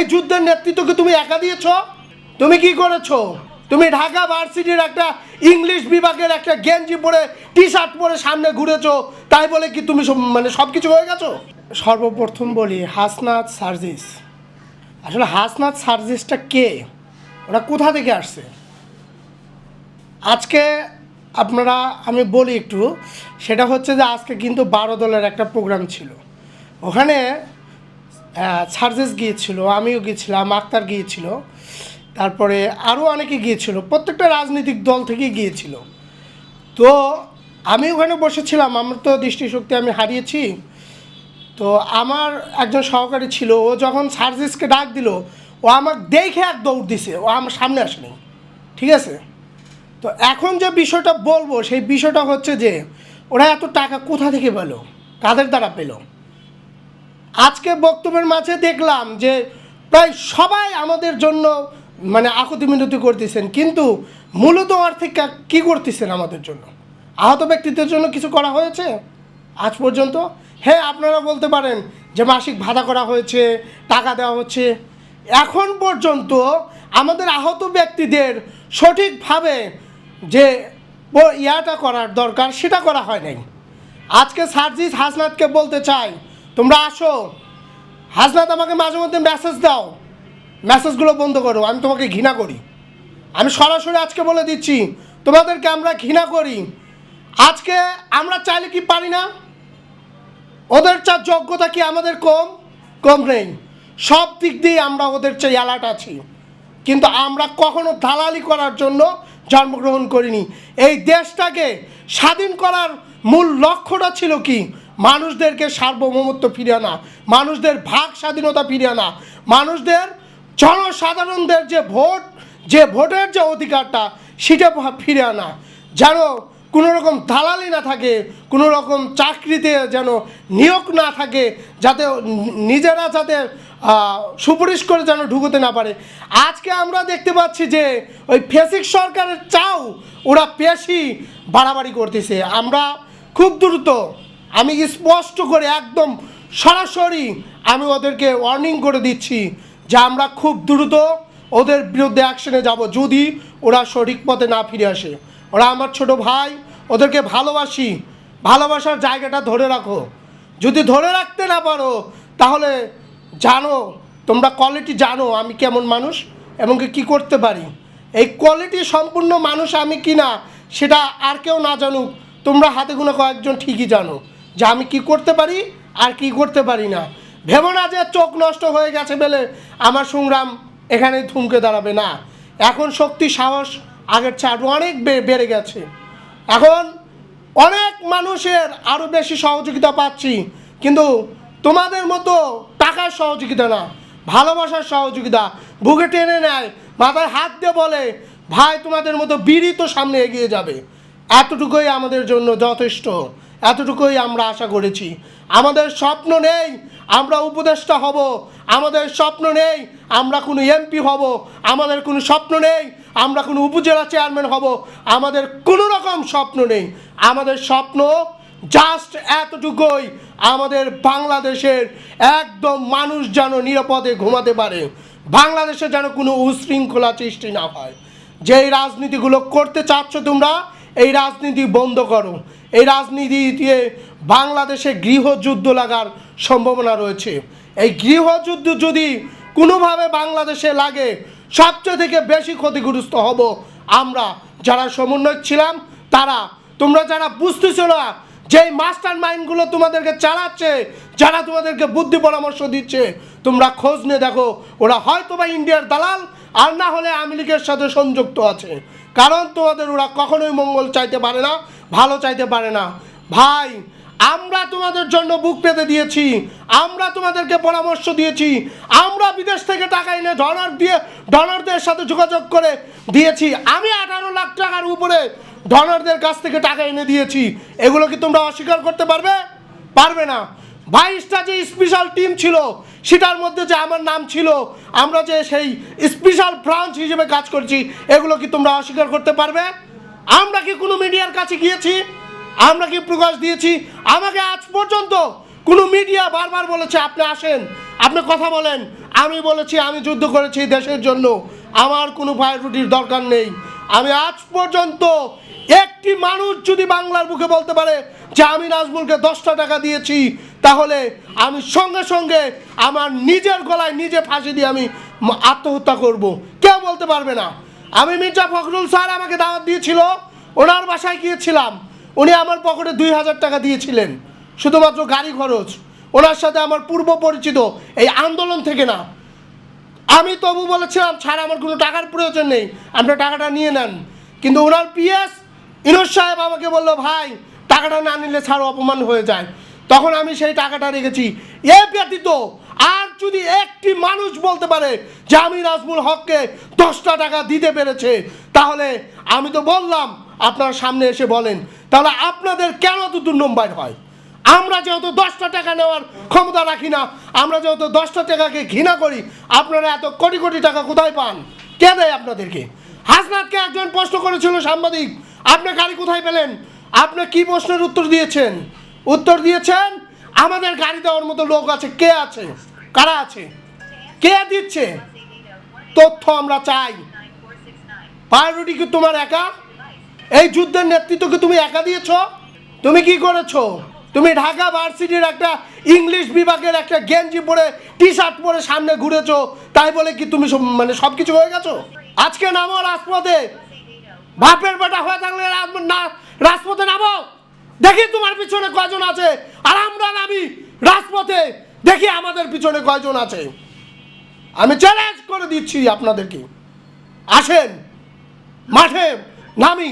এই যুদ্ধের নেতৃত্ব কি তুমি একা দিয়েছ? তুমি কি করেছো? তুমি ঢাকা ভার্সিটির একটা ইংলিশ বিভাগের একটা গেঞ্জি পরে টি শার্ট পরে সামনে ঘুরেছো, তাই বলে কি তুমি মানে সব কিছু হয়ে গেছো? সর্বপ্রথম বলি, হাসনাত সার্জিস, আসলে হাসনাত সার্জিসটা কে, ওরা কোথা থেকে আসছে? আজকে আপনারা, আমি বলি একটু, সেটা হচ্ছে যে আজকে কিন্তু 12 দলের একটা প্রোগ্রাম ছিল। ওখানে সার্জিস গিয়েছিল, আমিও গিয়েছিলাম, আক্তার গিয়েছিল, তারপরে আরও অনেকে গিয়েছিল, প্রত্যেকটা রাজনৈতিক দল থেকেই গিয়েছিল। তো আমি ওখানে বসেছিলাম, আমার তো দৃষ্টিশক্তি আমি হারিয়েছি। তো আমার একজন সহকারী ছিল, ও যখন সার্জিসকে ডাক দিল, ও আমাকে দেখে এক দৌড় দিছে, ও আমার সামনে আসেনি, ঠিক আছে? তো এখন যে বিষয়টা বলবো, সেই বিষয়টা হচ্ছে যে ওরা এত টাকা কোথা থেকে পেল, কাদের দ্বারা পেল? আজকে বক্তব্যের মাঝে দেখলাম যে প্রায় সবাই আমাদের জন্য মানে আকুতি মিনতি করতেছেন, কিন্তু মূলত আর্থিক কী করতেছেন আমাদের জন্য? আহত ব্যক্তিদের জন্য কিছু করা হয়েছে আজ পর্যন্ত? হ্যাঁ, আপনারা বলতে পারেন যে মাসিক ভাতা করা হয়েছে, টাকা দেওয়া হচ্ছে। এখন পর্যন্ত আমাদের আহত ব্যক্তিদের সঠিকভাবে যে ইয়াটা করার দরকার সেটা করা হয় নাই। আজকে সার্জিস হাসনাতকে বলতে চাই, তোমরা আসো, হাসনাত আমাকে মাঝে মধ্যে মেসেজ দাও, মেসেজগুলো বন্ধ করো, আমি তোমাকে ঘৃণা করি। আমি সরাসরি আজকে বলে দিচ্ছি, তোমাদেরকে আমরা ঘৃণা করি। আজকে আমরা চাইলে কি পারি না? ওদের চার যোগ্যতা কি আমাদের কম নেই? সব দিক দিয়ে আমরা ওদের চেয়ে অ্যালার্ট আছি, কিন্তু আমরা কখনো দালালি করার জন্য জন্মগ্রহণ করিনি। এই দেশটাকে স্বাধীন করার মূল লক্ষ্যটা ছিল কি? মানুষদেরকে সার্বভৌমত্ব ফিরিয়ে আনা, মানুষদের ভাগ স্বাধীনতা ফিরিয়ে আনা, মানুষদের জনসাধারণদের যে ভোটের যে অধিকারটা সেটা ফিরে আনা, যেন কোনো রকম দালালি না থাকে, কোনো রকম চাকরিতে যেন নিয়োগ না থাকে, যাতে নিজেরা যাতে সুপারিশ করে যেন ঢুকতে না পারে। আজকে আমরা দেখতে পাচ্ছি যে ওই ফেসিক সরকারের চাও ওরা বেশি বাড়াবাড়ি করতেছে। আমরা খুব দ্রুত, আমি স্পষ্ট করে একদম সরাসরি আমি ওদেরকে ওয়ার্নিং করে দিচ্ছি যে আমরা খুব দ্রুত ওদের বিরুদ্ধে অ্যাকশনে যাব যদি ওরা সঠিক পথে না ফিরে আসে। ওরা আমার ছোট ভাই, ওদেরকে ভালোবাসি, ভালোবাসার জায়গাটা ধরে রাখো। যদি ধরে রাখতে না পারো তাহলে জানো, তোমরা কোয়ালিটি জানো আমি কেমন মানুষ এবং কি করতে পারি। এই কোয়ালিটি সম্পূর্ণ মানুষ আমি কি না সেটা আর কেউ না জানুক, তোমরা হাতে গোনা কয়েকজন ঠিকই জানো যে আমি কি করতে পারি আর কি করতে পারি না। ভেবো না যে চোখ নষ্ট হয়ে গেছে বলে আমার সংগ্রাম এখানে থমকে দাঁড়াবে না। এখন শক্তি সাহস আগের চেয়ে আরও অনেক বেড়ে গেছে। এখন অনেক মানুষের আরও বেশি সহযোগিতা পাচ্ছি, কিন্তু তোমাদের মতো টাকার সহযোগিতা না, ভালোবাসার সহযোগিতা। বুকে টেনে নেয়, মাথায় হাত দিয়ে বলে, ভাই তোমাদের মতো বীরই তো সামনে এগিয়ে যাবে। এতটুকুই আমাদের জন্য যথেষ্ট, এতটুকুই আমরা আশা করেছি। আমাদের স্বপ্ন নেই আমরা উপদেষ্টা হব, আমাদের স্বপ্ন নেই আমরা কোনো এমপি হব, আমাদের কোনো স্বপ্ন নেই আমরা কোনো উপজেলা চেয়ারম্যান হব, আমাদের কোনো রকম স্বপ্ন নেই। আমাদের স্বপ্ন জাস্ট এতটুকুই, আমাদের বাংলাদেশের একদম মানুষ যেন নিরাপদে ঘুমাতে পারে, বাংলাদেশে যেন কোনো উশৃঙ্খলা সৃষ্টি না হয়। যেই রাজনীতিগুলো করতে চাচ্ছ তোমরা, এই রাজনীতি বন্ধ করো। এই রাজনীতি দিয়ে বাংলাদেশে গৃহযুদ্ধ লাগার সম্ভাবনা রয়েছে। এই গৃহযুদ্ধ যদি কোনোভাবে বাংলাদেশে লাগে, সবচেয়ে থেকে বেশি ক্ষতিগ্রস্ত হব আমরা যারা সমন্বয়ক ছিলাম তারা। তোমরা যারা বুঝতেছো না, যেই মাস্টার মাইন্ডগুলো তোমাদেরকে চালাচ্ছে, যারা তোমাদেরকে বুদ্ধি পরামর্শ দিচ্ছে, তোমরা খোঁজ নিয়ে দেখো ওরা হয়তো বা ইন্ডিয়ার দালাল, আর না হলে আওয়ামী লীগের সাথে সংযুক্ত আছে। কারণ তোমাদের ওরা কখনোই মঙ্গল চাইতে পারে না, ভালো চাইতে পারে না। ভাই, আমরা তোমাদের জন্য বুক পেতে দিয়েছি, আমরা তোমাদেরকে পরামর্শ দিয়েছি, আমরা বিদেশ থেকে টাকা এনে ডলারদের সাথে যোগাযোগ করে দিয়েছি। আমি 18 লাখ টাকার উপরে ডলারদের কাছ থেকে টাকা এনে দিয়েছি। এগুলো কি তোমরা অস্বীকার করতে পারবে না? 22টা যে স্পেশাল টিম ছিল সেটার মধ্যে যে আমার নাম ছিল, আমরা যে সেই স্পেশাল ব্রাঞ্চ হিসেবে কাজ করছি, এগুলো কি তোমরা অস্বীকার করতে পারবে? আমরা কি কোনো মিডিয়ার কাছে গিয়েছি? আমরা কি প্রকাশ দিয়েছি? আমাকে আজ পর্যন্ত কোনো মিডিয়া বারবার বলেছে আপনি আসেন, আপনি কথা বলেন, আমি বলেছি আমি যুদ্ধ করেছি দেশের জন্য, আমার কোনো প্রায়োরিটির দরকার নেই। আমি আজ পর্যন্ত একটি মানুষ যদি বাংলার বুকে বলতে পারে যে আমি নাজমুলকে 10টা টাকা দিয়েছি, তাহলে আমি সঙ্গে সঙ্গে আমার নিজের গলায় নিজে ফাঁসি দিয়ে আমি আত্মহত্যা করব, কেউ বলতে পারবে না। আমি মির্জা ফখরুল স্যার আমাকে দাওয়াত দিয়েছিল, ওনার বাসায় গিয়েছিলাম, উনি আমার পকেটে 2000 টাকা দিয়েছিলেন শুধুমাত্র গাড়ি খরচ। ওনার সাথে আমার পূর্ব পরিচিত, এই আন্দোলন থেকে না। আমি তবু বলেছিলাম স্যার আমার কোনো টাকার প্রয়োজন নেই, আপনার টাকাটা নিয়ে নেন। কিন্তু ওনার পিএস ইনোজ সাহেব আমাকে বললো ভাই টাকাটা না নিলে স্যার অপমান হয়ে যায়, তখন আমি সেই টাকাটা রেখেছি। এ ব্যতীত আর যদি একটি মানুষ বলতে পারে যে আমি নাজমুল হককে 10টা টাকা দিতে পেরেছে, তাহলে আমি তো বললাম আপনার সামনে এসে বলেন, তাহলে আপনাদের কেন এত দুর্নম্বর হয়? আমরা যেহেতু 10টা টাকা নেওয়ার ক্ষমতা রাখি না, আমরা যেহেতু 10টা টাকাকে ঘৃণা করি, আপনারা এত কোটি কোটি টাকা কোথায় পান? কে দেয় আপনাদেরকে? হাসনাতকে একজন প্রশ্ন করেছিল সাংবাদিক, আপনি গাড়ি কোথায় পেলেন? আপনি কি প্রশ্নের উত্তর দিয়েছেন? উত্তর দিয়েছেন আমাদের গাড়ি দেওয়ার মতো লোক আছে। কে আছে? কারা আছে? কে দিচ্ছে? তথ্য আমরা চাই। প্রায়োরিটি কি তোমার একা? এই যুদ্ধের নেতৃত্ব কি তুমি একা দিয়েছো? তুমি কি করেছো? তুমি ঢাকা ভার্সিটির একটা ইংলিশ বিভাগের একটা গেঞ্জি পরে টি শার্ট পরে সামনে ঘুরেছো, তাই বলে কি তুমি মানে সব কিছু হয়ে গেছো? আজকে নামো রাজপথে, বাপের বেটা হয়ে থাকলে রাজপথে নামো, দেখি তোমার পিছনে কয়জন আছে, আর আমরা নামি রাজপথে, দেখি আমাদের পিছনে কয়জন আছে। আমি চ্যালেঞ্জ করে দিচ্ছি আপনাদেরকে, আসেন মাঠে নামি।